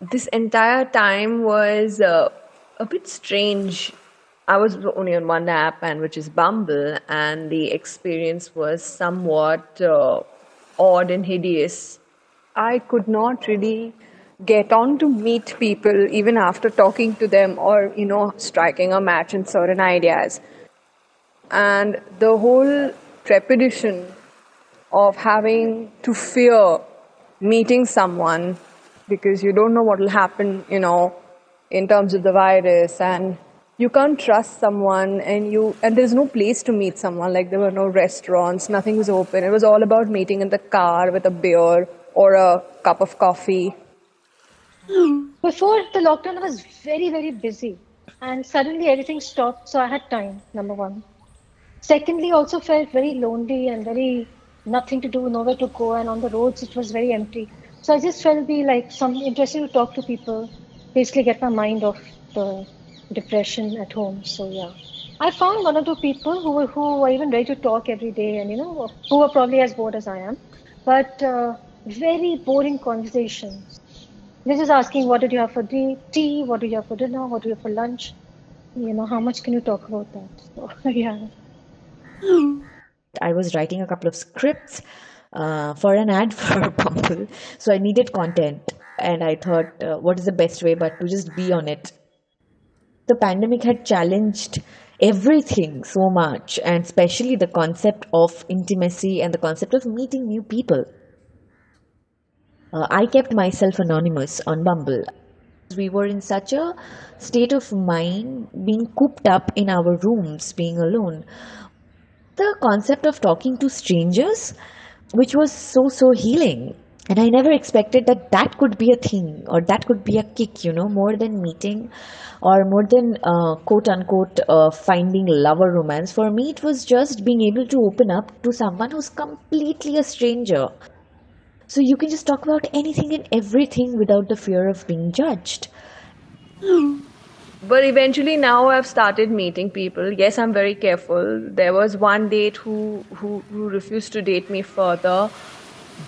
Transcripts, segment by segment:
This entire time was a bit strange. I was only on one app, and which is Bumble, and the experience was somewhat odd and hideous. I could not really get on to meet people even after talking to them or, striking a match in certain ideas. And the whole trepidation of having to fear meeting someone because you don't know what will happen, in terms of the virus, and you can't trust someone, and there's no place to meet someone. Like, there were no restaurants, nothing was open. It was all about meeting in the car with a beer or a cup of coffee. Before the lockdown, I was very, very busy. And suddenly everything stopped, so I had time, number one. Secondly, also felt very lonely and very nothing to do, nowhere to go, and on the roads it was very empty. So I just felt be like some interesting to talk to people, basically get my mind off the depression at home. So yeah, I found one or two people who were even ready to talk every day, and who were probably as bored as I am, but very boring conversations. They're just asking, what did you have for tea? What did you have for dinner? What did you have for lunch? How much can you talk about that? So, yeah. I was writing a couple of scripts for an ad for Bumble, so I needed content, and I thought, what is the best way but to just be on it? The pandemic had challenged everything so much, and especially the concept of intimacy and the concept of meeting new people. I kept myself anonymous on Bumble. We were in such a state of mind, being cooped up in our rooms, being alone. The concept of talking to strangers, which was so healing. And I never expected that that could be a thing or that could be a kick, more than meeting or more than quote unquote finding love or romance. For me, it was just being able to open up to someone who's completely a stranger. So you can just talk about anything and everything without the fear of being judged. But eventually now I've started meeting people. Yes, I'm very careful. There was one date who refused to date me further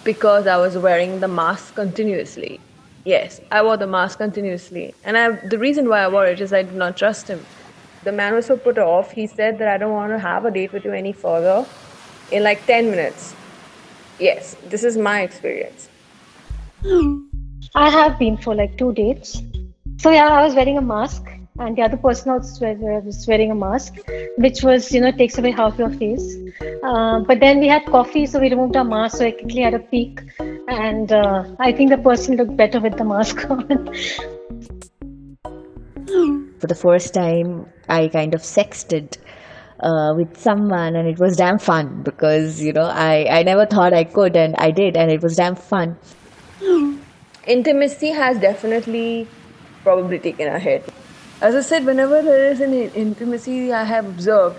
because I was wearing the mask continuously. Yes, I wore the mask continuously. And the reason why I wore it is I did not trust him. The man was so put off. He said that I don't want to have a date with you any further in like 10 minutes. Yes, this is my experience. I have been for like two dates. So yeah, I was wearing a mask, and the other person also was wearing a mask, which was takes away half your face. But then we had coffee, so we removed our mask, so I quickly had a peek, and I think the person looked better with the mask on. For the first time, I kind of sexted with someone, and it was damn fun because I never thought I could, and I did, and it was damn fun. Intimacy has definitely probably taken a hit. As I said, whenever there is an intimacy, I have observed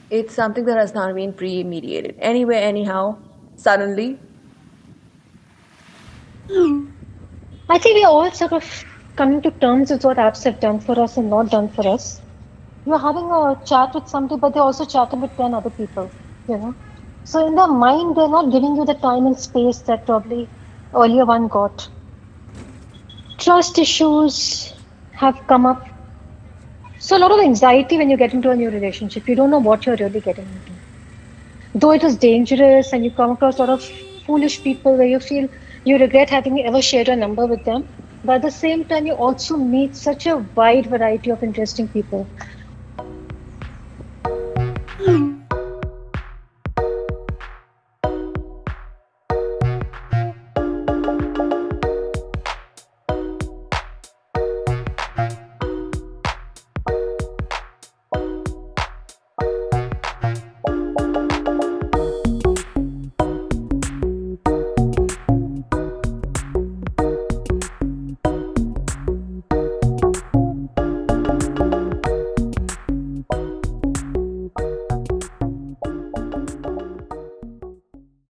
it's something that has not been premeditated. Anyway, anyhow, suddenly. I think we're all sort of coming to terms with what apps have done for us and not done for us. You're having a chat with somebody, but they're also chatting with 10 other people, you know. So in their mind, they're not giving you the time and space that probably earlier one got. Trust issues have come up. So a lot of anxiety when you get into a new relationship. You don't know what you're really getting into. Though it is dangerous and you come across a lot of foolish people where you feel you regret having ever shared a number with them. But at the same time, you also meet such a wide variety of interesting people.